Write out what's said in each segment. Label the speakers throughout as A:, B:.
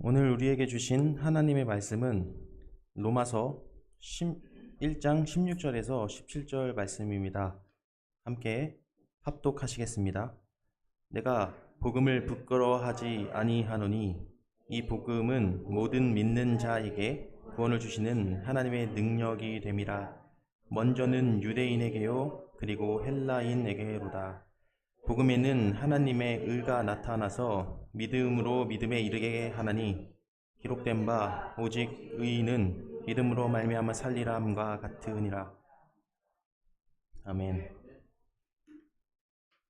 A: 오늘 우리에게 주신 하나님의 말씀은 로마서 1장 16절에서 17절 말씀입니다. 함께 합독하시겠습니다. 내가 복음을 부끄러워하지 아니하노니 이 복음은 모든 믿는 자에게 구원을 주시는 하나님의 능력이 됨이라. 먼저는 유대인에게요 그리고 헬라인에게로다. 복음에는 하나님의 의가 나타나서 믿음으로 믿음에 이르게 하나니 기록된 바 오직 의인은 믿음으로 말미암아 살리라 함과 같으니라. 아멘.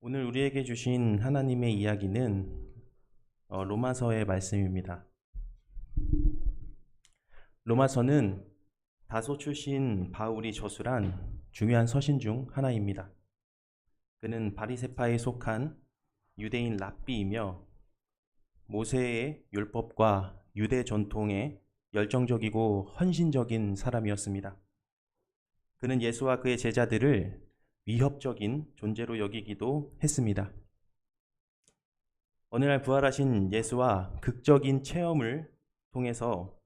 A: 오늘 우리에게 주신 하나님의 이야기는 로마서의 말씀입니다. 로마서는 다소 출신 바울이 저술한 중요한 서신 중 하나입니다. 그는 바리새파에 속한 유대인 랍비이며 모세의 율법과 유대 전통에 열정적이고 헌신적인 사람이었습니다. 그는 예수와 그의 제자들을 위협적인 존재로 여기기도 했습니다. 어느 날 부활하신 예수와 극적인 체험을 통해서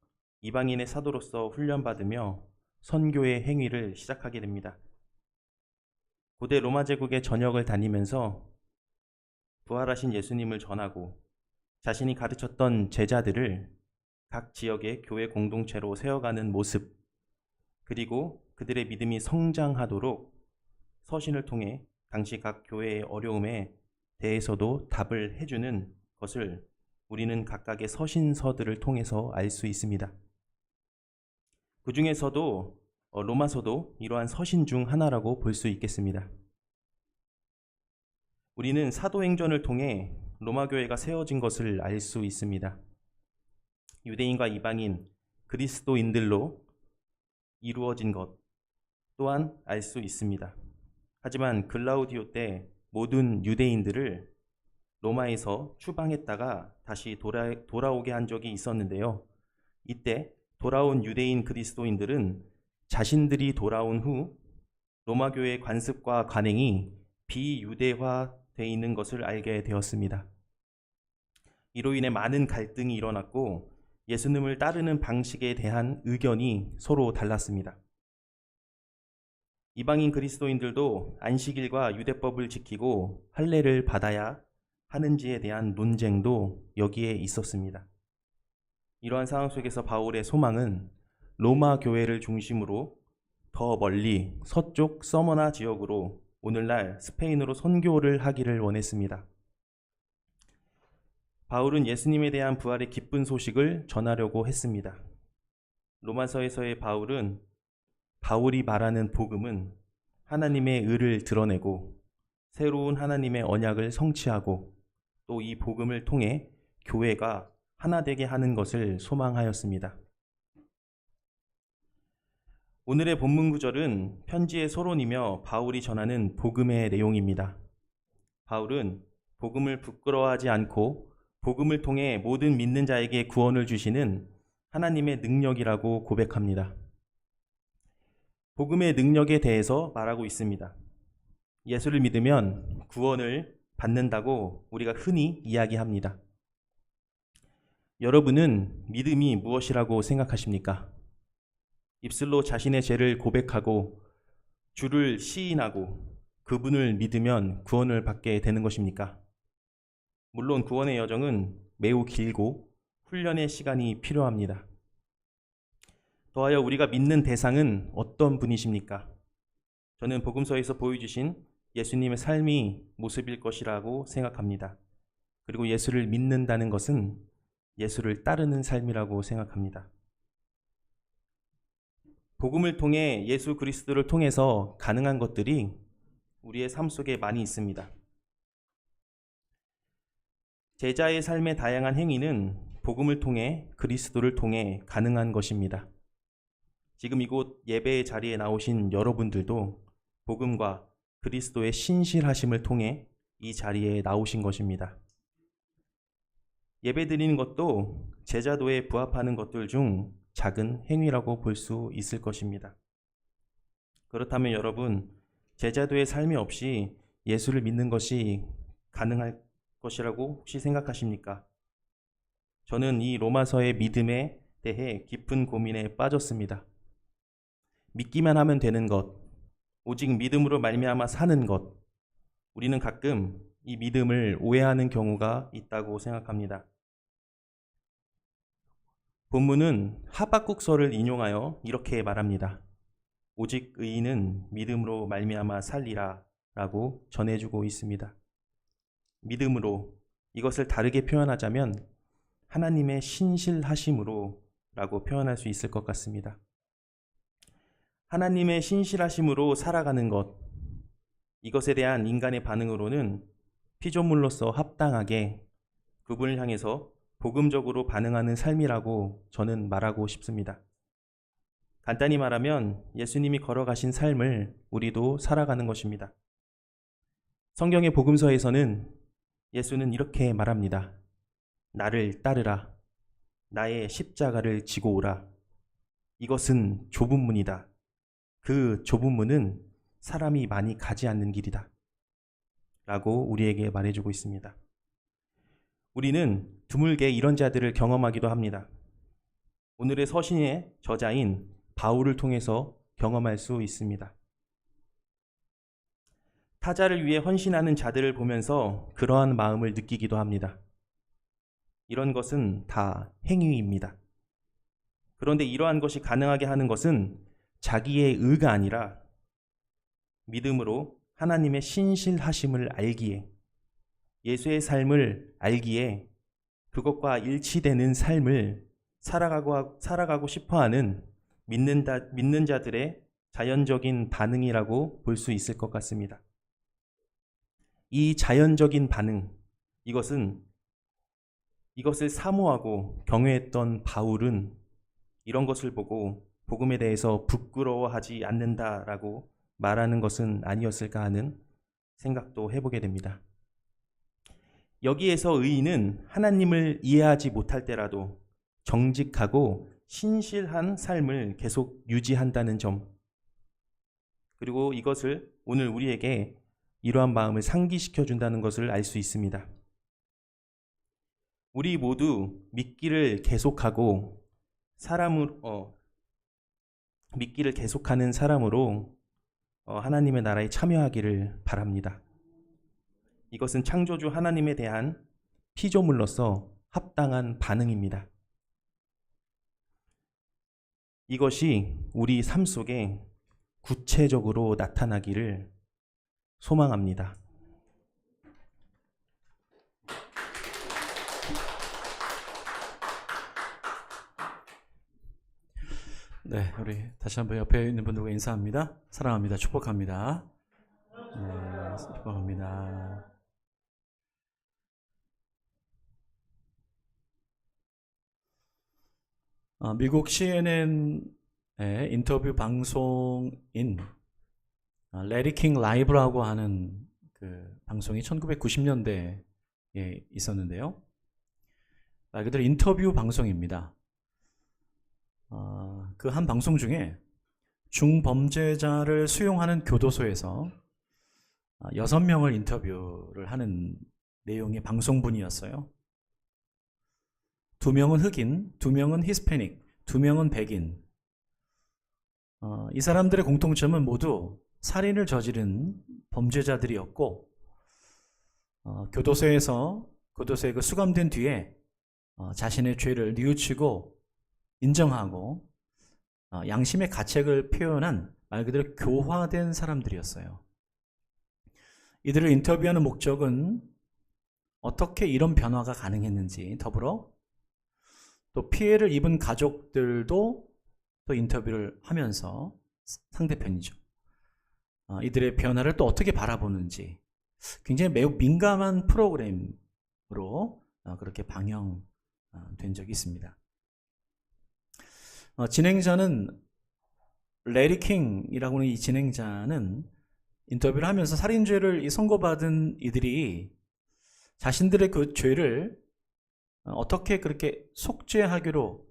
A: 이방인의 사도로서 훈련받으며 선교의 행위를 시작하게 됩니다. 고대 로마 제국의 전역을 다니면서 부활하신 예수님을 전하고 자신이 가르쳤던 제자들을 각 지역의 교회 공동체로 세워가는 모습, 그리고 그들의 믿음이 성장하도록 서신을 통해 당시 각 교회의 어려움에 대해서도 답을 해주는 것을 우리는 각각의 서신서들을 통해서 알 수 있습니다. 그 중에서도 로마서도 이러한 서신 중 하나라고 볼 수 있겠습니다. 우리는 사도행전을 통해 로마 교회가 세워진 것을 알 수 있습니다. 유대인과 이방인, 그리스도인들로 이루어진 것 또한 알 수 있습니다. 하지만 글라우디오 때 모든 유대인들을 로마에서 추방했다가 다시 돌아오게 한 적이 있었는데요. 이때 돌아온 유대인 그리스도인들은 자신들이 돌아온 후 로마 교회의 관습과 관행이 비유대화되어 있는 것을 알게 되었습니다. 이로 인해 많은 갈등이 일어났고 예수님을 따르는 방식에 대한 의견이 서로 달랐습니다. 이방인 그리스도인들도 안식일과 유대법을 지키고 할례를 받아야 하는지에 대한 논쟁도 여기에 있었습니다. 이러한 상황 속에서 바울의 소망은 로마 교회를 중심으로 더 멀리 서쪽 서머나 지역으로 오늘날 스페인으로 선교를 하기를 원했습니다. 바울은 예수님에 대한 부활의 기쁜 소식을 전하려고 했습니다. 로마서에서의 바울은 바울이 말하는 복음은 하나님의 의를 드러내고 새로운 하나님의 언약을 성취하고 또 이 복음을 통해 교회가 하나 되게 하는 것을 소망하였습니다. 오늘의 본문 구절은 편지의 서론이며 바울이 전하는 복음의 내용입니다. 바울은 복음을 부끄러워하지 않고 복음을 통해 모든 믿는 자에게 구원을 주시는 하나님의 능력이라고 고백합니다. 복음의 능력에 대해서 말하고 있습니다. 예수를 믿으면 구원을 받는다고 우리가 흔히 이야기합니다. 여러분은 믿음이 무엇이라고 생각하십니까? 입술로 자신의 죄를 고백하고 주를 시인하고 그분을 믿으면 구원을 받게 되는 것입니까? 물론 구원의 여정은 매우 길고 훈련의 시간이 필요합니다. 더하여 우리가 믿는 대상은 어떤 분이십니까? 저는 복음서에서 보여주신 예수님의 삶이 모습일 것이라고 생각합니다. 그리고 예수를 믿는다는 것은 예수를 따르는 삶이라고 생각합니다. 복음을 통해 예수 그리스도를 통해서 가능한 것들이 우리의 삶 속에 많이 있습니다. 제자의 삶의 다양한 행위는 복음을 통해 그리스도를 통해 가능한 것입니다. 지금 이곳 예배의 자리에 나오신 여러분들도 복음과 그리스도의 신실하심을 통해 이 자리에 나오신 것입니다. 예배 드리는 것도 제자도에 부합하는 것들 중 작은 행위라고 볼 수 있을 것입니다. 그렇다면 여러분, 제자도의 삶이 없이 예수를 믿는 것이 가능할 것이라고 혹시 생각하십니까? 저는 이 로마서의 믿음에 대해 깊은 고민에 빠졌습니다. 믿기만 하면 되는 것, 오직 믿음으로 말미암아 사는 것, 우리는 가끔 이 믿음을 오해하는 경우가 있다고 생각합니다. 본문은 하박국서를 인용하여 이렇게 말합니다. 오직 의인은 믿음으로 말미암아 살리라 라고 전해주고 있습니다. 믿음으로, 이것을 다르게 표현하자면 하나님의 신실하심으로 라고 표현할 수 있을 것 같습니다. 하나님의 신실하심으로 살아가는 것, 이것에 대한 인간의 반응으로는 피조물로서 합당하게 그분을 향해서 복음적으로 반응하는 삶이라고 저는 말하고 싶습니다. 간단히 말하면 예수님이 걸어가신 삶을 우리도 살아가는 것입니다. 성경의 복음서에서는 예수는 이렇게 말합니다. 나를 따르라. 나의 십자가를 지고 오라. 이것은 좁은 문이다. 그 좁은 문은 사람이 많이 가지 않는 길이다. 라고 우리에게 말해주고 있습니다. 우리는 드물게 이런 자들을 경험하기도 합니다. 오늘의 서신의 저자인 바울을 통해서 경험할 수 있습니다. 타자를 위해 헌신하는 자들을 보면서 그러한 마음을 느끼기도 합니다. 이런 것은 다 행위입니다. 그런데 이러한 것이 가능하게 하는 것은 자기의 의가 아니라 믿음으로 하나님의 신실하심을 알기에, 예수의 삶을 알기에 그것과 일치되는 삶을 살아가고 싶어하는 믿는 자들의 자연적인 반응이라고 볼 수 있을 것 같습니다. 이 자연적인 반응, 이것을 사모하고 경외했던 바울은 이런 것을 보고 복음에 대해서 부끄러워하지 않는다라고 말하는 것은 아니었을까 하는 생각도 해보게 됩니다. 여기에서 의인은 하나님을 이해하지 못할 때라도 정직하고 신실한 삶을 계속 유지한다는 점, 그리고 이것을 오늘 우리에게 이러한 마음을 상기시켜 준다는 것을 알 수 있습니다. 우리 모두 믿기를 계속하고 믿기를 계속하는 사람으로 하나님의 나라에 참여하기를 바랍니다. 이것은 창조주 하나님에 대한 피조물로서 합당한 반응입니다. 이것이 우리 삶 속에 구체적으로 나타나기를 소망합니다.
B: 네, 우리 다시 한번 옆에 있는 분들과 인사합니다. 사랑합니다. 축복합니다. 네, 축복합니다. 미국 CNN의 인터뷰 방송인 레리 킹 라이브라고 하는 그 방송이 1990년대에 있었는데요. 말 그대로 인터뷰 방송입니다. 그 한 방송 중에 중범죄자를 수용하는 교도소에서 6명을 인터뷰를 하는 내용의 방송분이었어요. 2명은 흑인, 2명은 히스패닉, 2명은 백인. 이 사람들의 공통점은 모두 살인을 저지른 범죄자들이었고, 교도소에 그 수감된 뒤에 자신의 죄를 뉘우치고 인정하고 양심의 가책을 표현한 말 그대로 교화된 사람들이었어요. 이들을 인터뷰하는 목적은 어떻게 이런 변화가 가능했는지, 더불어 또 피해를 입은 가족들도 또 인터뷰를 하면서 상대편이죠. 이들의 변화를 또 어떻게 바라보는지 굉장히 매우 민감한 프로그램으로 그렇게 방영된 적이 있습니다. 진행자는 레리 킹이라고 하는 이 진행자는 인터뷰를 하면서 살인죄를 선고받은 이들이 자신들의 그 죄를 어떻게 그렇게 속죄하기로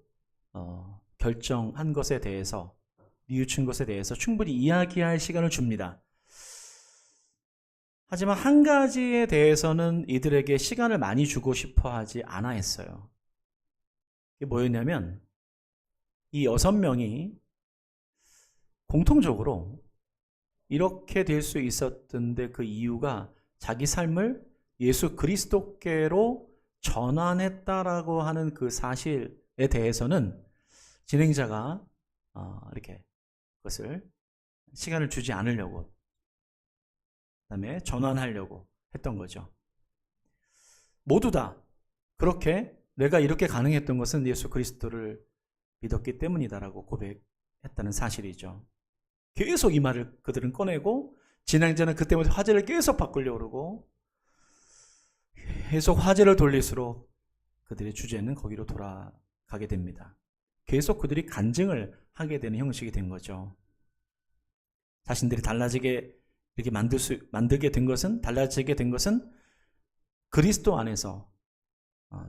B: 결정한 것에 대해서, 뉘우친 것에 대해서 충분히 이야기할 시간을 줍니다. 하지만 한 가지에 대해서는 이들에게 시간을 많이 주고 싶어 하지 않아 했어요. 이게 뭐였냐면 이 6명이 공통적으로 이렇게 될 수 있었던데 그 이유가 자기 삶을 예수 그리스도께로 전환했다라고 하는 그 사실에 대해서는 진행자가 이렇게 그것을 시간을 주지 않으려고, 그다음에 전환하려고 했던 거죠. 모두 다 그렇게 내가 이렇게 가능했던 것은 예수 그리스도를 믿었기 때문이다라고 고백했다는 사실이죠. 계속 이 말을 그들은 꺼내고 진행자는 그 때문에 화제를 계속 바꾸려고 그러고 계속 화제를 돌릴수록 그들의 주제는 거기로 돌아가게 됩니다. 계속 그들이 간증을 하게 되는 형식이 된 거죠. 자신들이 달라지게 이렇게 달라지게 된 것은 그리스도 안에서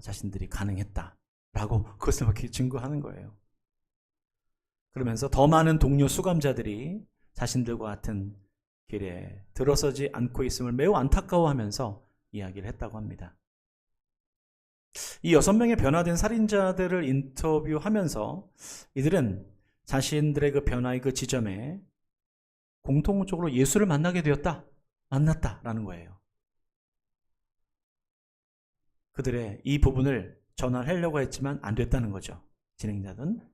B: 자신들이 가능했다라고 그것을 막 증거하는 거예요. 그러면서 더 많은 동료 수감자들이 자신들과 같은 길에 들어서지 않고 있음을 매우 안타까워하면서 이야기를 했다고 합니다. 이 6명의 변화된 살인자들을 인터뷰하면서 이들은 자신들의 그 변화의 그 지점에 공통적으로 예수를 만났다라는 거예요. 그들의 이 부분을 전환하려고 했지만 안 됐다는 거죠. 진행자는.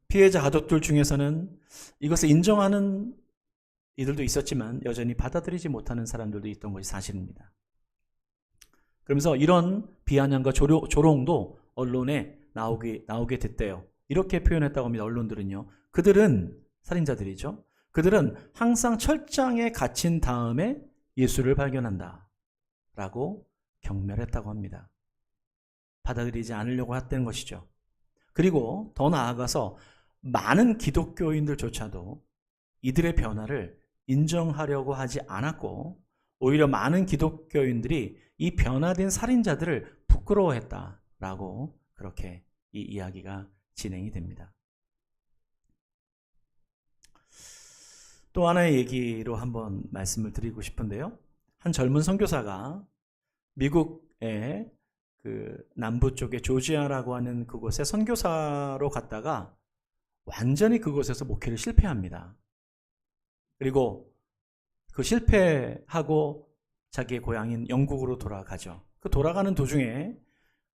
B: 피해자 가족들 중에서는 이것을 인정하는 이들도 있었지만 여전히 받아들이지 못하는 사람들도 있던 것이 사실입니다. 그러면서 이런 비아냥과 조롱도 언론에 나오게 됐대요. 이렇게 표현했다고 합니다. 언론들은요. 그들은 살인자들이죠. 그들은 항상 철장에 갇힌 다음에 예수를 발견한다 라고 경멸했다고 합니다. 받아들이지 않으려고 했던 것이죠. 그리고 더 나아가서 많은 기독교인들조차도 이들의 변화를 인정하려고 하지 않았고 오히려 많은 기독교인들이 이 변화된 살인자들을 부끄러워했다라고 그렇게 이 이야기가 진행이 됩니다. 또 하나의 얘기로 한번 말씀을 드리고 싶은데요. 한 젊은 선교사가 미국의 그 남부 쪽의 조지아라고 하는 그곳에 선교사로 갔다가 완전히 그곳에서 목회를 실패합니다. 그리고 그 실패하고 자기의 고향인 영국으로 돌아가죠. 그 돌아가는 도중에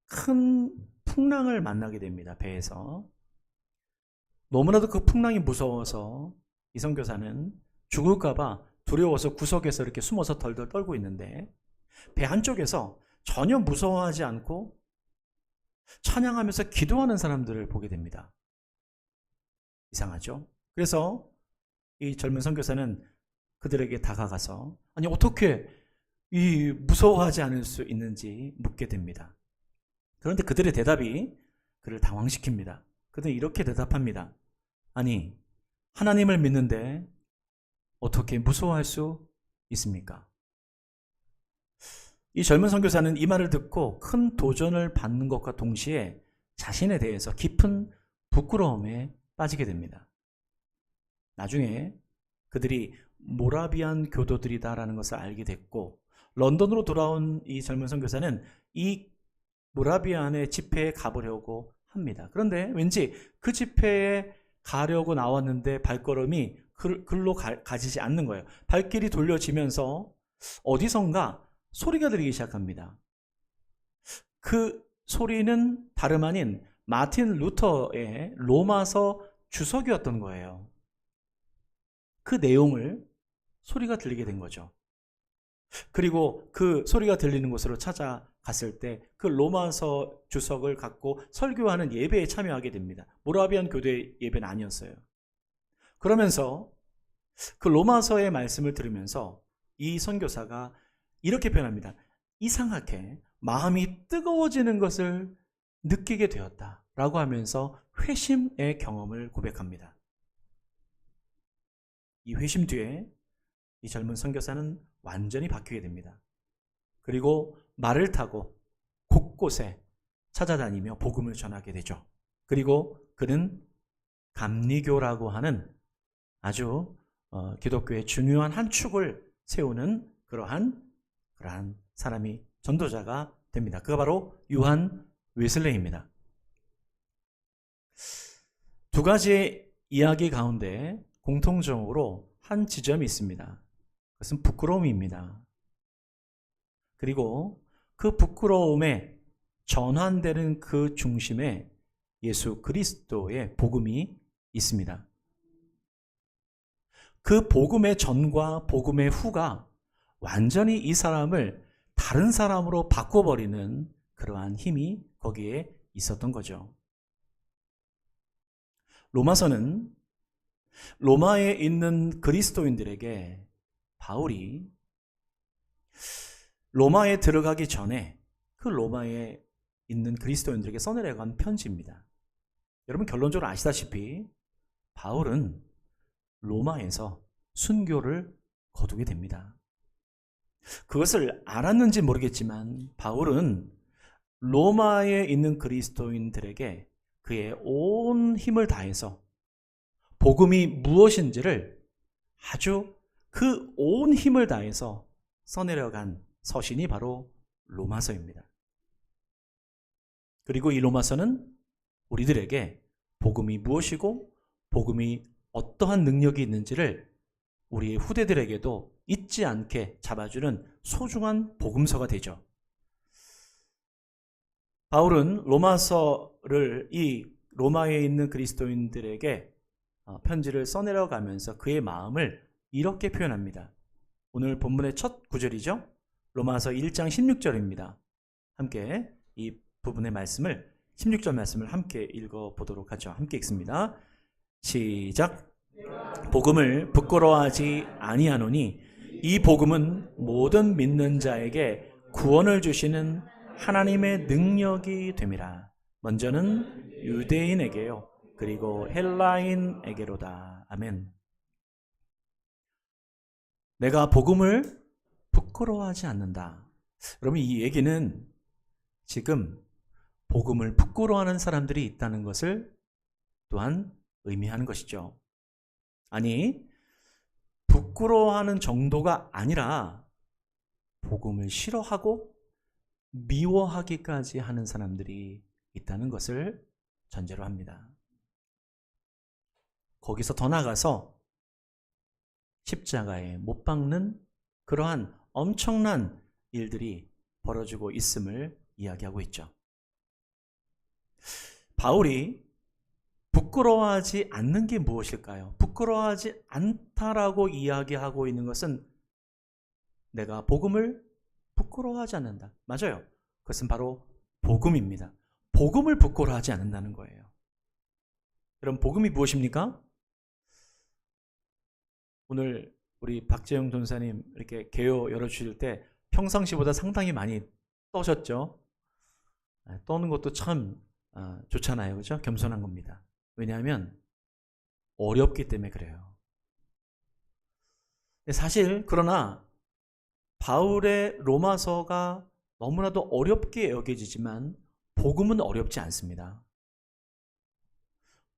B: 큰 풍랑을 만나게 됩니다. 배에서. 너무나도 그 풍랑이 무서워서 이 선교사는 죽을까봐 두려워서 구석에서 이렇게 숨어서 덜덜 떨고 있는데 배 한쪽에서 전혀 무서워하지 않고 찬양하면서 기도하는 사람들을 보게 됩니다. 이상하죠? 그래서 이 젊은 선교사는 그들에게 다가가서 아니 어떻게 이 무서워하지 않을 수 있는지 묻게 됩니다. 그런데 그들의 대답이 그를 당황시킵니다. 그들은 이렇게 대답합니다. 아니 하나님을 믿는데 어떻게 무서워할 수 있습니까? 이 젊은 선교사는 이 말을 듣고 큰 도전을 받는 것과 동시에 자신에 대해서 깊은 부끄러움에 빠지게 됩니다. 나중에 그들이 모라비안 교도들이다라는 것을 알게 됐고 런던으로 돌아온 이 젊은 선교사는 이 모라비안의 집회에 가보려고 합니다. 그런데 왠지 그 집회에 가려고 나왔는데 발걸음이 글로 가지지 않는 거예요. 발길이 돌려지면서 어디선가 소리가 들리기 시작합니다. 그 소리는 다름 아닌 마틴 루터의 로마서 주석이었던 거예요. 그 내용을 소리가 들리게 된 거죠. 그리고 그 소리가 들리는 곳으로 찾아갔을 때 그 로마서 주석을 갖고 설교하는 예배에 참여하게 됩니다. 모라비안 교대 예배는 아니었어요. 그러면서 그 로마서의 말씀을 들으면서 이 선교사가 이렇게 표현합니다. 이상하게 마음이 뜨거워지는 것을 느끼게 되었다라고 하면서 회심의 경험을 고백합니다. 이 회심 뒤에 이 젊은 선교사는 완전히 바뀌게 됩니다. 그리고 말을 타고 곳곳에 찾아다니며 복음을 전하게 되죠. 그리고 그는 감리교라고 하는 아주 기독교의 중요한 한 축을 세우는 그러한 사람이 전도자가 됩니다. 그가 바로 요한 웨슬레이입니다. 두 가지의 이야기 가운데 공통적으로 한 지점이 있습니다. 그것은 부끄러움입니다. 그리고 그 부끄러움에 전환되는 그 중심에 예수 그리스도의 복음이 있습니다. 그 복음의 전과 복음의 후가 완전히 이 사람을 다른 사람으로 바꿔버리는 그러한 힘이 거기에 있었던 거죠. 로마서는 로마에 있는 그리스도인들에게 바울이 로마에 들어가기 전에 그 로마에 있는 그리스도인들에게 써내려간 편지입니다. 여러분 결론적으로 아시다시피 바울은 로마에서 순교를 거두게 됩니다. 그것을 알았는지 모르겠지만 바울은 로마에 있는 그리스도인들에게 그의 온 힘을 다해서 복음이 무엇인지를 아주 그 온 힘을 다해서 써내려간 서신이 바로 로마서입니다. 그리고 이 로마서는 우리들에게 복음이 무엇이고 복음이 어떠한 능력이 있는지를 우리의 후대들에게도 잊지 않게 잡아주는 소중한 복음서가 되죠. 바울은 로마서를 이 로마에 있는 그리스도인들에게 편지를 써내려가면서 그의 마음을 이렇게 표현합니다. 오늘 본문의 첫 구절이죠. 로마서 1장 16절입니다. 함께 이 부분의 말씀을 16절 말씀을 함께 읽어보도록 하죠. 함께 읽습니다. 시작. 복음을 부끄러워하지 아니하노니 이 복음은 모든 믿는 자에게 구원을 주시는 하나님의 능력이 됨이라. 먼저는 유대인에게요 그리고 헬라인에게로다. 아멘. 내가 복음을 부끄러워하지 않는다. 여러분 이 얘기는 지금 복음을 부끄러워하는 사람들이 있다는 것을 또한 의미하는 것이죠. 아니 부끄러워하는 정도가 아니라 복음을 싫어하고 미워하기까지 하는 사람들이 있다는 것을 전제로 합니다. 거기서 더 나아가서 십자가에 못 박는 그러한 엄청난 일들이 벌어지고 있음을 이야기하고 있죠. 바울이 부끄러워하지 않는 게 무엇일까요? 부끄러워하지 않다라고 이야기하고 있는 것은 내가 복음을 부끄러워하지 않는다. 맞아요. 그것은 바로 복음입니다. 복음을 부끄러워하지 않는다는 거예요. 여러분 복음이 무엇입니까? 오늘 우리 박재영 전사님 이렇게 개요 열어주실 때 평상시보다 상당히 많이 떠셨죠? 떠는 것도 참 좋잖아요. 그렇죠? 겸손한 겁니다. 왜냐하면 어렵기 때문에 그래요. 사실 그러나 바울의 로마서가 너무나도 어렵게 여겨지지만 복음은 어렵지 않습니다.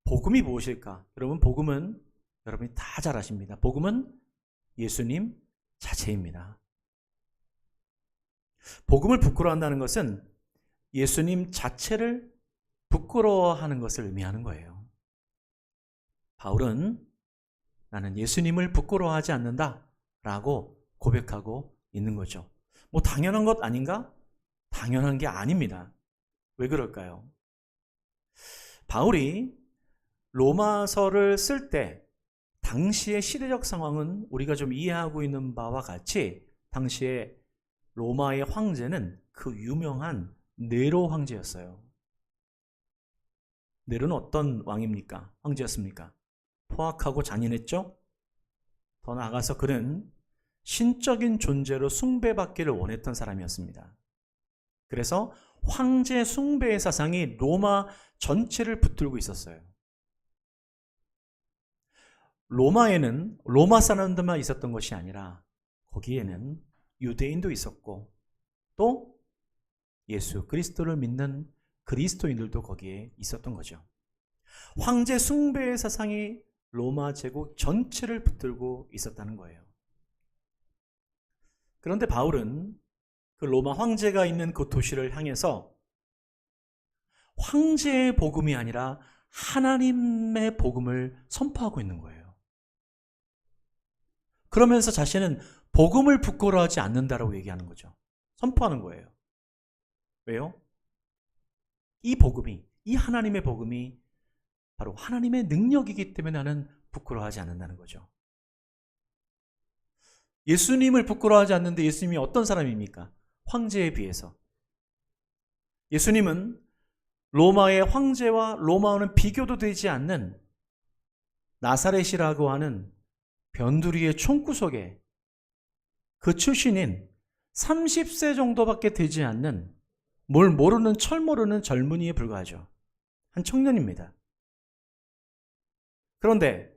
B: 복음이 무엇일까? 여러분 복음은 여러분이 다 잘 아십니다. 복음은 예수님 자체입니다. 복음을 부끄러워한다는 것은 예수님 자체를 부끄러워하는 것을 의미하는 거예요. 바울은 나는 예수님을 부끄러워하지 않는다 라고 고백하고 있는 거죠. 뭐 당연한 것 아닌가? 당연한 게 아닙니다. 왜 그럴까요? 바울이 로마서를 쓸 때 당시의 시대적 상황은 우리가 좀 이해하고 있는 바와 같이 당시에 로마의 황제는 그 유명한 네로 황제였어요. 네로는 어떤 왕입니까? 황제였습니까? 포악하고 잔인했죠? 더 나아가서 그는 신적인 존재로 숭배받기를 원했던 사람이었습니다. 그래서 황제 숭배의 사상이 로마 전체를 붙들고 있었어요. 로마에는 로마 사람들만 있었던 것이 아니라 거기에는 유대인도 있었고 또 예수 그리스도를 믿는 그리스도인들도 거기에 있었던 거죠. 황제 숭배의 사상이 로마 제국 전체를 붙들고 있었다는 거예요. 그런데 바울은 그 로마 황제가 있는 그 도시를 향해서 황제의 복음이 아니라 하나님의 복음을 선포하고 있는 거예요. 그러면서 자신은 복음을 부끄러워하지 않는다라고 얘기하는 거죠. 선포하는 거예요. 왜요? 이 복음이, 이 하나님의 복음이 바로 하나님의 능력이기 때문에 나는 부끄러워하지 않는다는 거죠. 예수님을 부끄러워하지 않는데 예수님이 어떤 사람입니까? 황제에 비해서. 예수님은 로마의 황제와 로마와는 비교도 되지 않는 나사렛이라고 하는 변두리의 총구석에 그 출신인 30세 정도밖에 되지 않는 뭘 모르는 철 모르는 젊은이에 불과하죠. 한 청년입니다. 그런데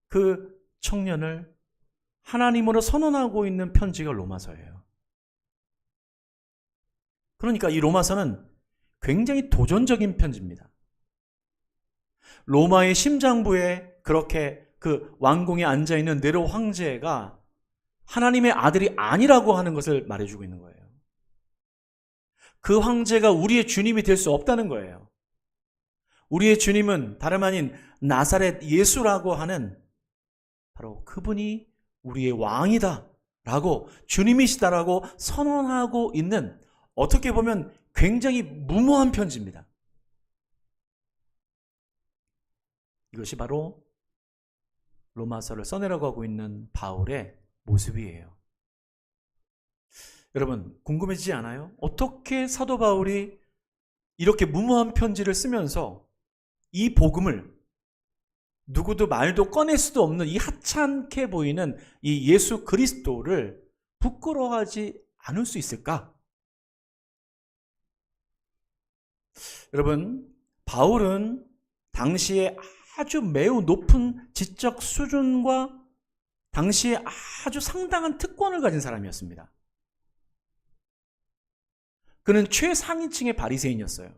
B: 그 청년을 하나님으로 선언하고 있는 편지가 로마서예요. 그러니까 이 로마서는 굉장히 도전적인 편지입니다. 로마의 심장부에 그렇게 그 왕궁에 앉아있는 네로 황제가 하나님의 아들이 아니라고 하는 것을 말해주고 있는 거예요. 그 황제가 우리의 주님이 될 수 없다는 거예요. 우리의 주님은 다름 아닌 나사렛 예수라고 하는 바로 그분이 우리의 왕이다 라고, 주님이시다라고 선언하고 있는, 어떻게 보면 굉장히 무모한 편지입니다. 이것이 바로 로마서를 써내려고 하고 있는 바울의 모습이에요. 여러분, 궁금해지지 않아요? 어떻게 사도 바울이 이렇게 무모한 편지를 쓰면서 이 복음을, 누구도 말도 꺼낼 수도 없는 이 하찮게 보이는 이 예수 그리스도를 부끄러워하지 않을 수 있을까? 여러분, 바울은 당시에 아주 매우 높은 지적 수준과 당시에 아주 상당한 특권을 가진 사람이었습니다. 그는 최상위층의 바리새인이었어요.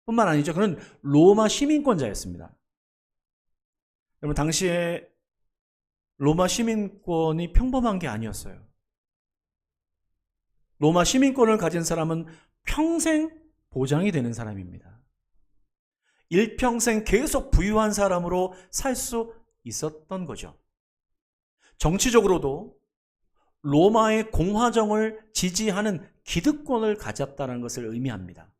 B: 뿐만 아니죠. 그는 로마 시민권자였습니다. 여러분, 당시에 로마 시민권이 평범한 게 아니었어요. 로마 시민권을 가진 사람은 평생 보장이 되는 사람입니다. 일평생 계속 부유한 사람으로 살 수 있었던 거죠. 정치적으로도 로마의 공화정을 지지하는 기득권을 가졌다는 것을 의미합니다.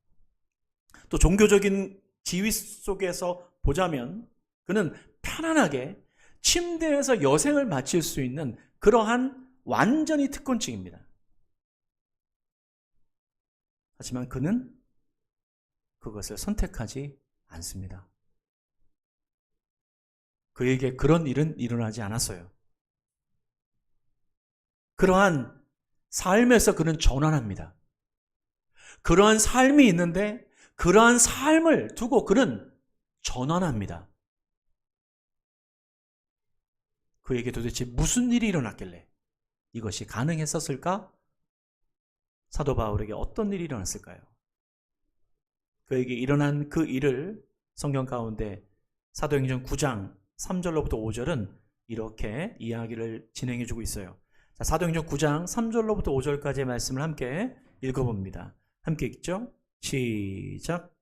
B: 또 종교적인 지위 속에서 보자면 그는 편안하게 침대에서 여생을 마칠 수 있는 그러한 완전히 특권층입니다. 하지만 그는 그것을 선택하지 않습니다. 그에게 그런 일은 일어나지 않았어요. 그러한 삶에서 그는 전환합니다. 그러한 삶이 있는데 그러한 삶을 두고 그는 전환합니다. 그에게 도대체 무슨 일이 일어났길래 이것이 가능했었을까? 사도 바울에게 어떤 일이 일어났을까요? 그에게 일어난 그 일을 성경 가운데 사도행전 9장 3절로부터 5절은 이렇게 이야기를 진행해 주고 있어요. 자, 사도행전 9장 3절로부터 5절까지의 말씀을 함께 읽어봅니다. 함께 읽죠? 시작.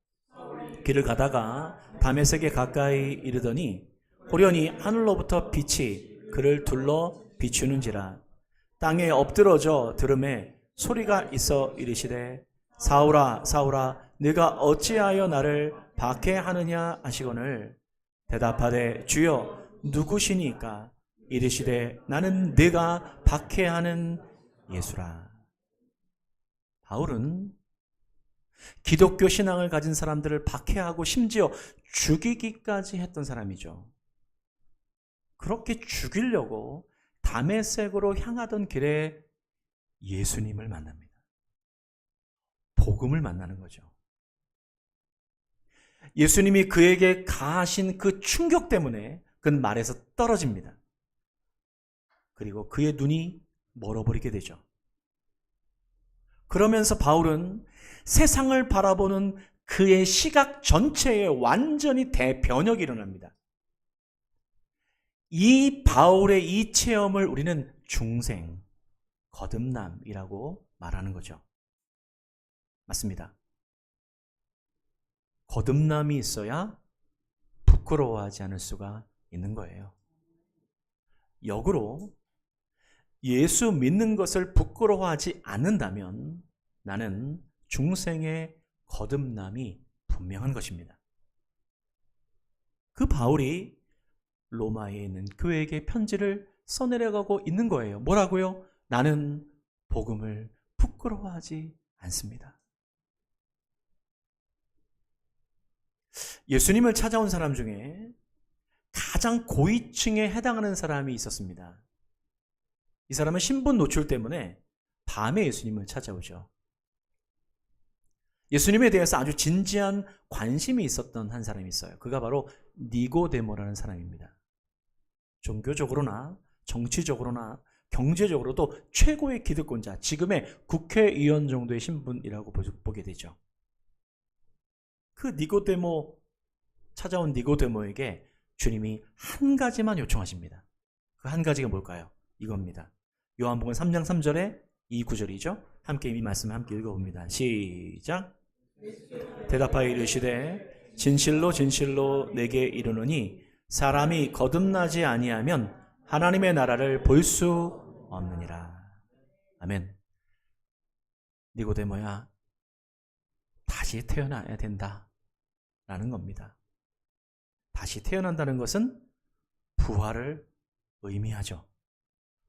B: 길을 가다가 다메섹에 가까이 이르더니 호련히 하늘로부터 빛이 그를 둘러 비추는지라. 땅에 엎드러져 들음에 소리가 있어 이르시되 사울아 사울아 네가 어찌하여 나를 박해하느냐 하시거늘 대답하되 주여 누구시니까? 이르시되 나는 네가 박해하는 예수라. 바울은 기독교 신앙을 가진 사람들을 박해하고 심지어 죽이기까지 했던 사람이죠. 그렇게 죽이려고 다메섹으로 향하던 길에 예수님을 만납니다. 복음을 만나는 거죠. 예수님이 그에게 가하신 그 충격 때문에 그는 말에서 떨어집니다. 그리고 그의 눈이 멀어버리게 되죠. 그러면서 바울은 세상을 바라보는 그의 시각 전체에 완전히 대변혁이 일어납니다. 이 바울의 이 체험을 우리는 중생, 거듭남이라고 말하는 거죠. 맞습니다. 거듭남이 있어야 부끄러워하지 않을 수가 있는 거예요. 역으로 예수 믿는 것을 부끄러워하지 않는다면 나는 중생의 거듭남이 분명한 것입니다. 그 바울이 로마에 있는 교회에게 편지를 써내려가고 있는 거예요. 뭐라고요? 나는 복음을 부끄러워하지 않습니다. 예수님을 찾아온 사람 중에 가장 고위층에 해당하는 사람이 있었습니다. 이 사람은 신분 노출 때문에 밤에 예수님을 찾아오죠. 예수님에 대해서 아주 진지한 관심이 있었던 한 사람이 있어요. 그가 바로 니고데모라는 사람입니다. 종교적으로나 정치적으로나 경제적으로도 최고의 기득권자, 지금의 국회의원 정도의 신분이라고 보게 되죠. 그 니고데모, 찾아온 니고데모에게 주님이 한 가지만 요청하십니다. 그 한 가지가 뭘까요? 이겁니다. 요한복음 3장 3절에 이 구절이죠. 함께 이 말씀을 함께 읽어봅니다. 시작. 대답하여 이르시되 진실로 진실로 내게 이르노니 사람이 거듭나지 아니하면 하나님의 나라를 볼 수 없느니라. 아멘. 니고데모야, 다시 태어나야 된다 라는 겁니다. 다시 태어난다는 것은 부활을 의미하죠.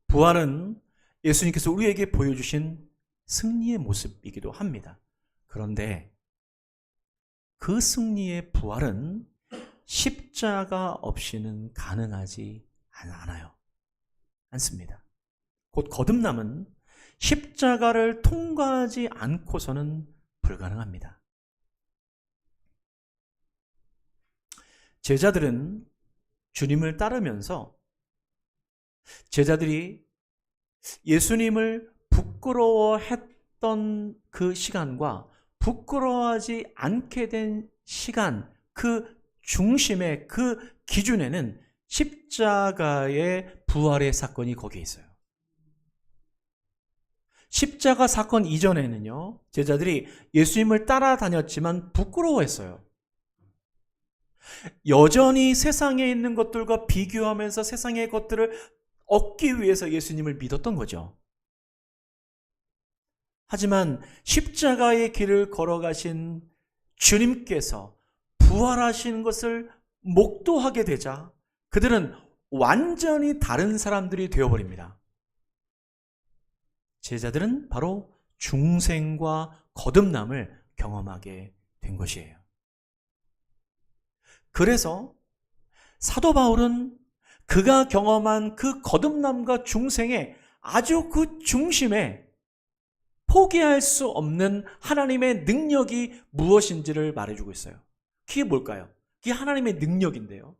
B: 부활은 예수님께서 우리에게 보여주신 승리의 모습이기도 합니다. 그런데 그 승리의 부활은 십자가 없이는 가능하지 않습니다. 곧 거듭남은 십자가를 통과하지 않고서는 불가능합니다. 제자들은 주님을 따르면서 제자들이 예수님을 부끄러워했던 그 시간과 부끄러워하지 않게 된 시간, 그 중심의 그 기준에는 십자가의 부활의 사건이 거기에 있어요. 십자가 사건 이전에는요, 제자들이 예수님을 따라다녔지만 부끄러워했어요. 여전히 세상에 있는 것들과 비교하면서 세상의 것들을 얻기 위해서 예수님을 믿었던 거죠. 하지만 십자가의 길을 걸어가신 주님께서 부활하신 것을 목도하게 되자 그들은 완전히 다른 사람들이 되어버립니다. 제자들은 바로 중생과 거듭남을 경험하게 된 것이에요. 그래서 사도 바울은 그가 경험한 그 거듭남과 중생의 아주 그 중심에 포기할 수 없는 하나님의 능력이 무엇인지를 말해주고 있어요. 그게 뭘까요? 그게 하나님의 능력인데요.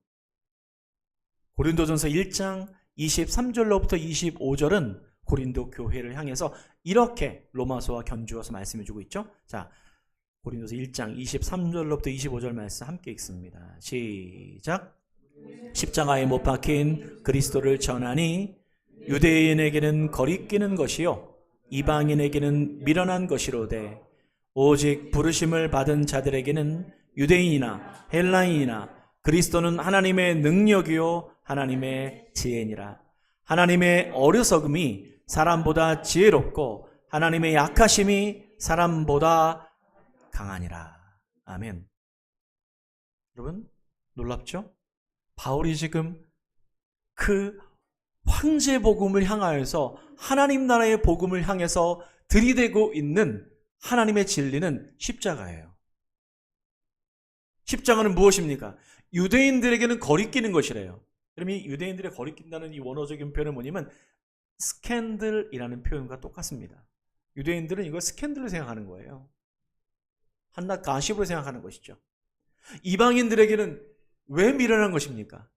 B: 고린도전서 1장 23절로부터 25절은 고린도 교회를 향해서 이렇게 로마서와 견주어서 말씀해주고 있죠. 자, 고린도서 1장 23절로부터 25절 말씀 함께 읽습니다. 시작. 십자가에 못 박힌 그리스도를 전하니 유대인에게는 거리끼는 것이요 이방인에게는 미련한 것이로되 오직 부르심을 받은 자들에게는 유대인이나 헬라인이나 그리스도는 하나님의 능력이요 하나님의 지혜니라. 하나님의 어리석음이 사람보다 지혜롭고 하나님의 약하심이 사람보다 강하니라. 아멘. 여러분 놀랍죠? 바울이 지금 그 황제 복음을 향하여서 하나님 나라의 복음을 향해서 들이대고 있는 하나님의 진리는 십자가예요. 십자가는 무엇입니까? 유대인들에게는 거리끼는 것이래요. 그럼 이 유대인들의 거리낀다는 이 원어적인 표현은 뭐냐면 스캔들이라는 표현과 똑같습니다. 유대인들은 이걸 스캔들로 생각하는 거예요. 한낱 가십으로 생각하는 것이죠. 이방인들에게는 왜 미련한 것입니까?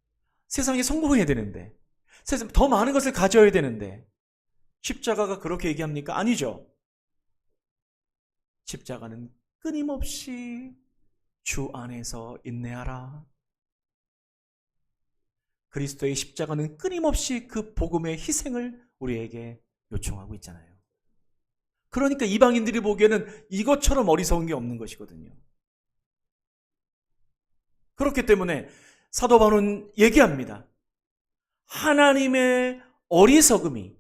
B: 세상에 성공해야 되는데, 세상 더 많은 것을 가져야 되는데 십자가가 그렇게 얘기합니까? 아니죠. 십자가는 끊임없이 주 안에서 인내하라. 그리스도의 십자가는 끊임없이 그 복음의 희생을 우리에게 요청하고 있잖아요. 그러니까 이방인들이 보기에는 이것처럼 어리석은 게 없는 것이거든요. 그렇기 때문에 사도 바울은 얘기합니다. 하나님의 어리석음이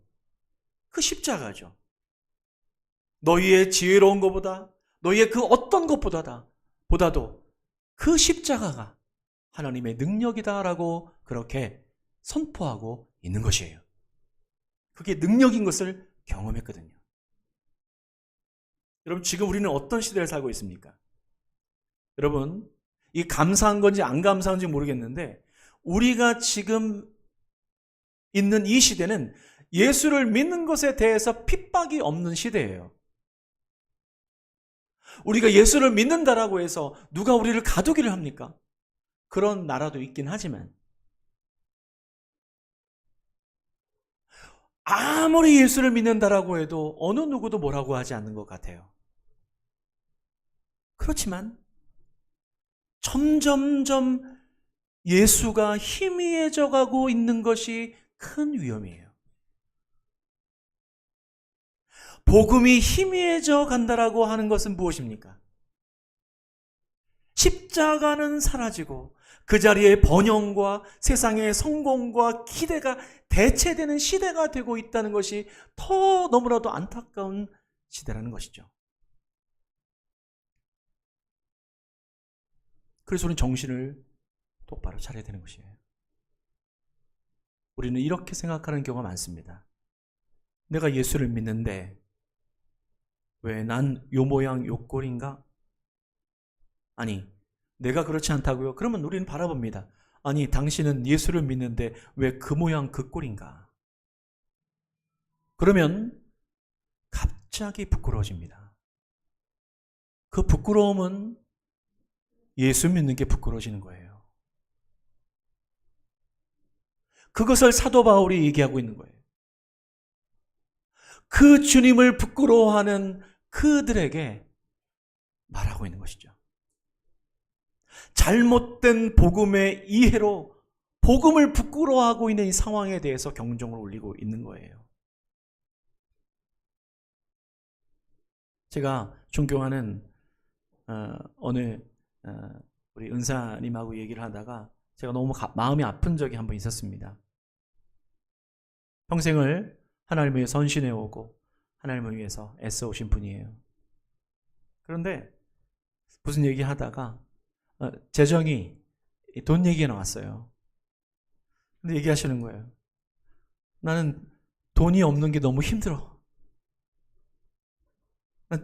B: 그 십자가죠. 너희의 지혜로운 것보다, 너희의 그 어떤 것보다도 그 십자가가 하나님의 능력이다라고 그렇게 선포하고 있는 것이에요. 그게 능력인 것을 경험했거든요. 여러분, 지금 우리는 어떤 시대를 살고 있습니까? 여러분, 이 감사한 건지 안 감사한지 모르겠는데 우리가 지금 있는 이 시대는 예수를 믿는 것에 대해서 핍박이 없는 시대예요. 우리가 예수를 믿는다라고 해서 누가 우리를 가두기를 합니까? 그런 나라도 있긴 하지만 아무리 예수를 믿는다라고 해도 어느 누구도 뭐라고 하지 않는 것 같아요. 그렇지만 점점점 예수가 희미해져 가고 있는 것이 큰 위험이에요. 복음이 희미해져 간다라고 하는 것은 무엇입니까? 십자가는 사라지고 그 자리에 번영과 세상의 성공과 기대가 대체되는 시대가 되고 있다는 것이 더 너무나도 안타까운 시대라는 것이죠. 그래서 우리는 정신을 똑바로 차려야 되는 것이에요. 우리는 이렇게 생각하는 경우가 많습니다. 내가 예수를 믿는데 왜 난 요 모양 요 꼴인가? 아니, 내가 그렇지 않다고요? 그러면 우리는 바라봅니다. 아니, 당신은 예수를 믿는데 왜 그 모양 그 꼴인가? 그러면 갑자기 부끄러워집니다. 그 부끄러움은 예수 믿는 게 부끄러워지는 거예요. 그것을 사도 바울이 얘기하고 있는 거예요. 그 주님을 부끄러워하는 그들에게 말하고 있는 것이죠. 잘못된 복음의 이해로 복음을 부끄러워하고 있는 이 상황에 대해서 경종을 울리고 있는 거예요. 제가 존경하는 어느 우리 은사님하고 얘기를 하다가 제가 너무 마음이 아픈 적이 한 번 있었습니다. 평생을 하나님을 위해 선신해 오고 하나님을 위해서 애써 오신 분이에요. 그런데 무슨 얘기 하다가 재정이 돈 얘기가 나왔어요. 근데 얘기하시는 거예요. 나는 돈이 없는 게 너무 힘들어.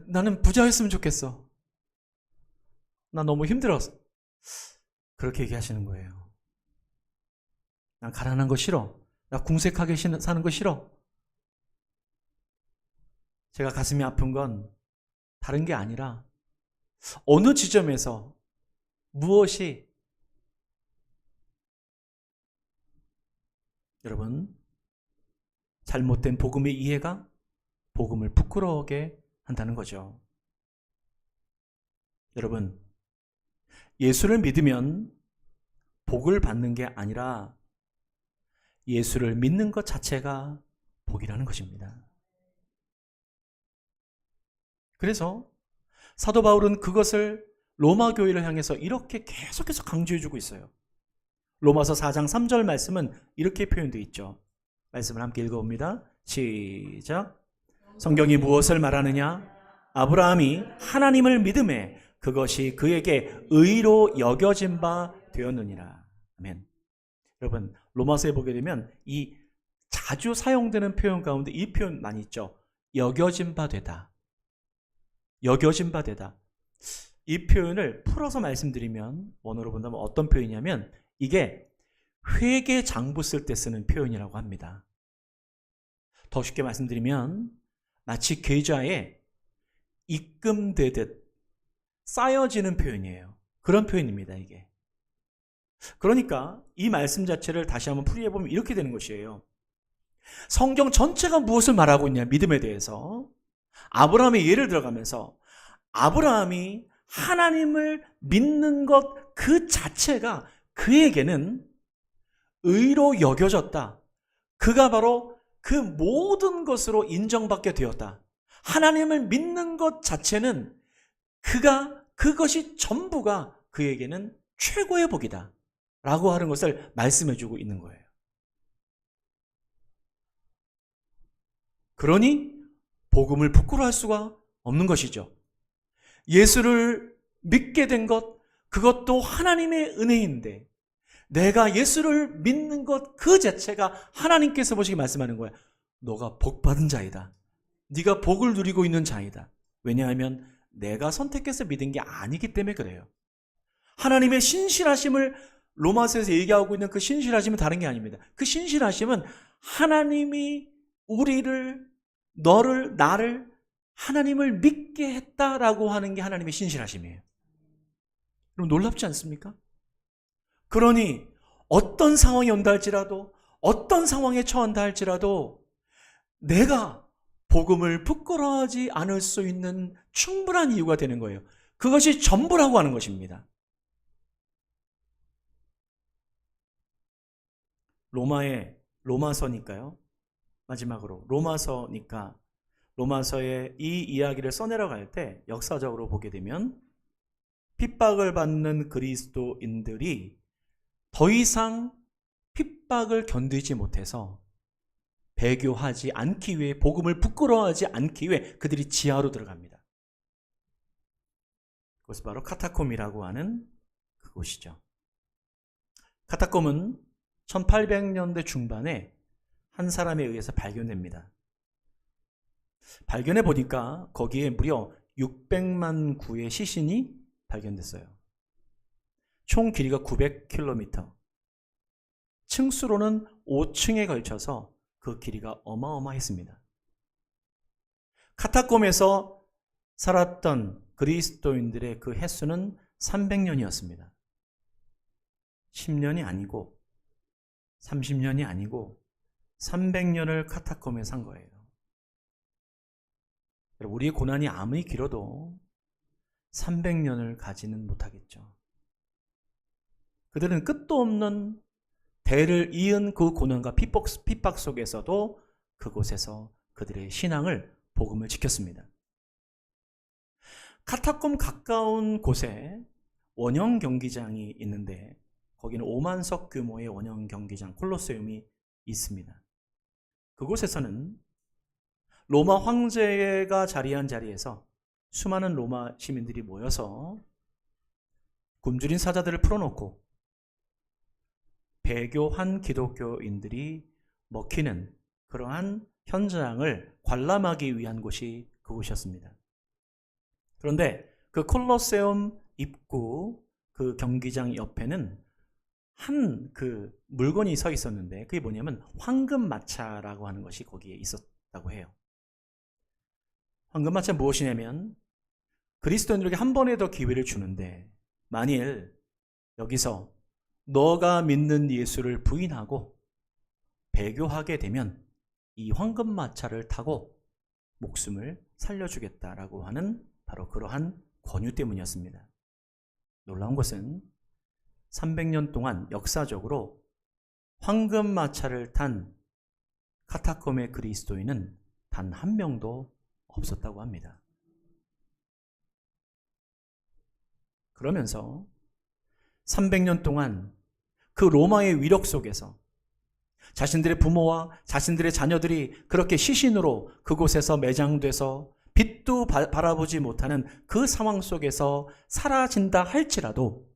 B: 나는 부자였으면 좋겠어. 나 너무 힘들었어. 그렇게 얘기하시는 거예요. 난 가난한 거 싫어. 나 궁색하게 사는 거 싫어. 제가 가슴이 아픈 건 다른 게 아니라 어느 지점에서 무엇이 여러분 잘못된 복음의 이해가 복음을 부끄러워하게 한다는 거죠. 여러분, 예수를 믿으면 복을 받는 게 아니라 예수를 믿는 것 자체가 복이라는 것입니다. 그래서 사도 바울은 그것을 로마 교회를 향해서 이렇게 계속해서 강조해주고 있어요. 로마서 4장 3절 말씀은 이렇게 표현되어 있죠. 말씀을 함께 읽어봅니다. 시작. 성경이 무엇을 말하느냐? 아브라함이 하나님을 믿음에 그것이 그에게 의로 여겨진 바 되었느니라. 아멘. 여러분, 로마서에 보게 되면 이 자주 사용되는 표현 가운데 이 표현 많이 있죠. 여겨진 바 되다. 여겨진 바 되다. 이 표현을 풀어서 말씀드리면 원어로 본다면 어떤 표현이냐면 이게 회계 장부 쓸 때 쓰는 표현이라고 합니다. 더 쉽게 말씀드리면 마치 계좌에 입금되듯 쌓여지는 표현이에요. 그런 표현입니다, 이게. 그러니까 이 말씀 자체를 다시 한번 풀이해보면 이렇게 되는 것이에요. 성경 전체가 무엇을 말하고 있냐, 믿음에 대해서. 아브라함의 예를 들어가면서 아브라함이 하나님을 믿는 것 그 자체가 그에게는 의로 여겨졌다. 그가 바로 그 모든 것으로 인정받게 되었다. 하나님을 믿는 것 자체는 그것이 전부가 그에게는 최고의 복이다. 라고 하는 것을 말씀해 주고 있는 거예요. 그러니 복음을 부끄러워할 수가 없는 것이죠. 예수를 믿게 된 것, 그것도 하나님의 은혜인데 내가 예수를 믿는 것 그 자체가 하나님께서 보시기 말씀하는 거야. 너가 복받은 자이다. 네가 복을 누리고 있는 자이다. 왜냐하면 내가 선택해서 믿은 게 아니기 때문에 그래요. 하나님의 신실하심을 로마서에서 얘기하고 있는 그 신실하심은 다른 게 아닙니다. 그 신실하심은 하나님이 우리를, 너를, 나를 하나님을 믿게 했다라고 하는 게 하나님의 신실하심이에요. 그럼 놀랍지 않습니까? 그러니 어떤 상황이 온다 할지라도, 어떤 상황에 처한다 할지라도 내가 복음을 부끄러워하지 않을 수 있는 충분한 이유가 되는 거예요. 그것이 전부라고 하는 것입니다. 로마서니까요. 마지막으로 로마서니까 로마서의 이 이야기를 써내려갈 때 역사적으로 보게 되면 핍박을 받는 그리스도인들이 더 이상 핍박을 견디지 못해서 배교하지 않기 위해, 복음을 부끄러워하지 않기 위해 그들이 지하로 들어갑니다. 그것이 바로 카타콤이라고 하는 그곳이죠. 카타콤은 1800년대 중반에 한 사람에 의해서 발견됩니다. 발견해 보니까 거기에 무려 600만 구의 시신이 발견됐어요. 총 길이가 900km, 층수로는 5층에 걸쳐서 그 길이가 어마어마했습니다. 카타콤에서 살았던 그리스도인들의 그 횟수는 300년이었습니다. 10년이 아니고 30년이 아니고 300년을 카타콤에 산 거예요. 우리의 고난이 아무리 길어도 300년을 가지는 못하겠죠. 그들은 끝도 없는 대를 이은 그 고난과 핍박 속에서도 그곳에서 그들의 신앙을, 복음을 지켰습니다. 카타콤 가까운 곳에 원형 경기장이 있는데 거기는 5만석 규모의 원형 경기장 콜로세움이 있습니다. 그곳에서는 로마 황제가 자리한 자리에서 수많은 로마 시민들이 모여서 굶주린 사자들을 풀어놓고 배교한 기독교인들이 먹히는 그러한 현장을 관람하기 위한 곳이 그곳이었습니다. 그런데 그 콜로세움 입구 그 경기장 옆에는 한 그 물건이 서 있었는데 그게 뭐냐면 황금마차라고 하는 것이 거기에 있었다고 해요. 황금마차 무엇이냐면 그리스도인들에게 한 번에 더 기회를 주는데 만일 여기서 너가 믿는 예수를 부인하고 배교하게 되면 이 황금마차를 타고 목숨을 살려주겠다라고 하는 바로 그러한 권유 때문이었습니다. 놀라운 것은 300년 동안 역사적으로 황금마차를 탄 카타콤의 그리스도인은 단 한 명도 없었다고 합니다. 그러면서 300년 동안 그 로마의 위력 속에서 자신들의 부모와 자신들의 자녀들이 그렇게 시신으로 그곳에서 매장돼서 빛도 바라보지 못하는 그 상황 속에서 사라진다 할지라도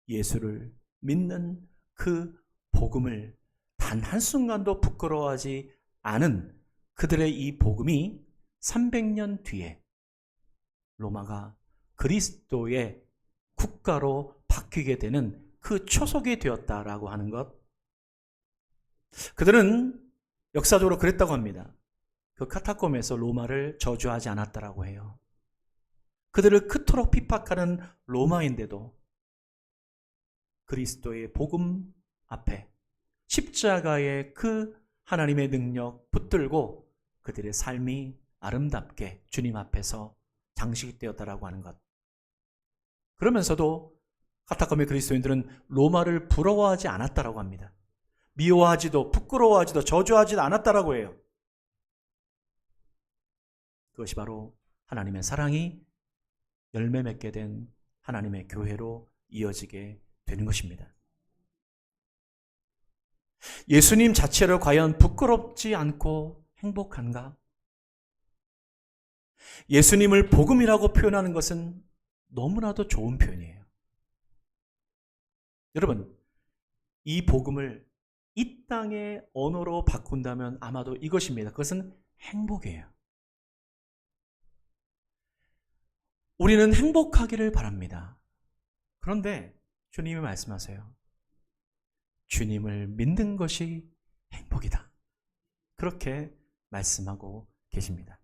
B: 예수를 믿는 그 복음을 단 한순간도 부끄러워하지 않은 그들의 이 복음이 300년 뒤에 로마가 그리스도의 국가로 바뀌게 되는 그 초석이 되었다라고 하는 것. 그들은 역사적으로 그랬다고 합니다. 그 카타콤에서 로마를 저주하지 않았다라고 해요. 그들을 그토록 핍박하는 로마인데도 그리스도의 복음 앞에 십자가의 그 하나님의 능력 붙들고 그들의 삶이 아름답게 주님 앞에서 장식되었다라고 하는 것. 그러면서도 카타콤의 그리스도인들은 로마를 부러워하지 않았다라고 합니다. 미워하지도 부끄러워하지도 저주하지도 않았다라고 해요. 그것이 바로 하나님의 사랑이 열매 맺게 된 하나님의 교회로 이어지게 되는 것입니다. 예수님 자체를 과연 부끄럽지 않고 행복한가? 예수님을 복음이라고 표현하는 것은 너무나도 좋은 표현이에요. 여러분, 이 복음을 이 땅의 언어로 바꾼다면 아마도 이것입니다. 그것은 행복이에요. 우리는 행복하기를 바랍니다. 그런데 주님이 말씀하세요. 주님을 믿는 것이 행복이다. 그렇게 말씀하고 계십니다.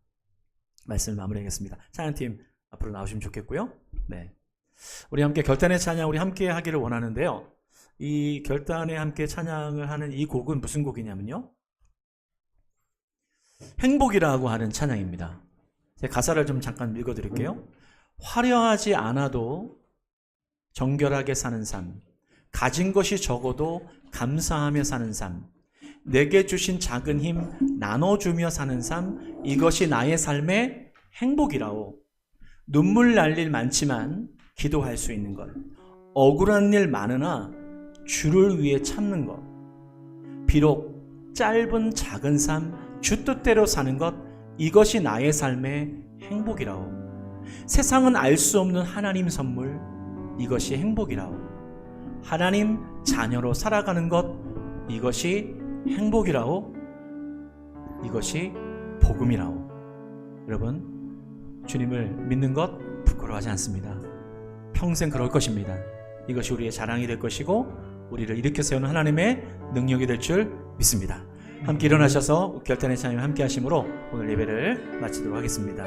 B: 말씀을 마무리하겠습니다. 찬양팀 앞으로 나오시면 좋겠고요. 네, 우리 함께 결단의 찬양 우리 함께 하기를 원하는데요. 이 결단에 함께 찬양을 하는 이 곡은 무슨 곡이냐면요, 행복이라고 하는 찬양입니다. 제 가사를 좀 잠깐 읽어드릴게요. 화려하지 않아도 정결하게 사는 삶, 가진 것이 적어도 감사하며 사는 삶, 내게 주신 작은 힘 나눠주며 사는 삶, 이것이 나의 삶의 행복이라오. 눈물 날 일 많지만 기도할 수 있는 것, 억울한 일 많으나 주를 위해 참는 것, 비록 짧은 작은 삶 주 뜻대로 사는 것, 이것이 나의 삶의 행복이라오. 세상은 알 수 없는 하나님 선물, 이것이 행복이라오. 하나님 자녀로 살아가는 것, 이것이 행복이라오. 이것이 복음이라오. 여러분, 주님을 믿는 것 부끄러워하지 않습니다. 평생 그럴 것입니다. 이것이 우리의 자랑이 될 것이고 우리를 일으켜 세우는 하나님의 능력이 될 줄 믿습니다. 함께 일어나셔서 결단의 찬양을 함께 하심으로 오늘 예배를 마치도록 하겠습니다.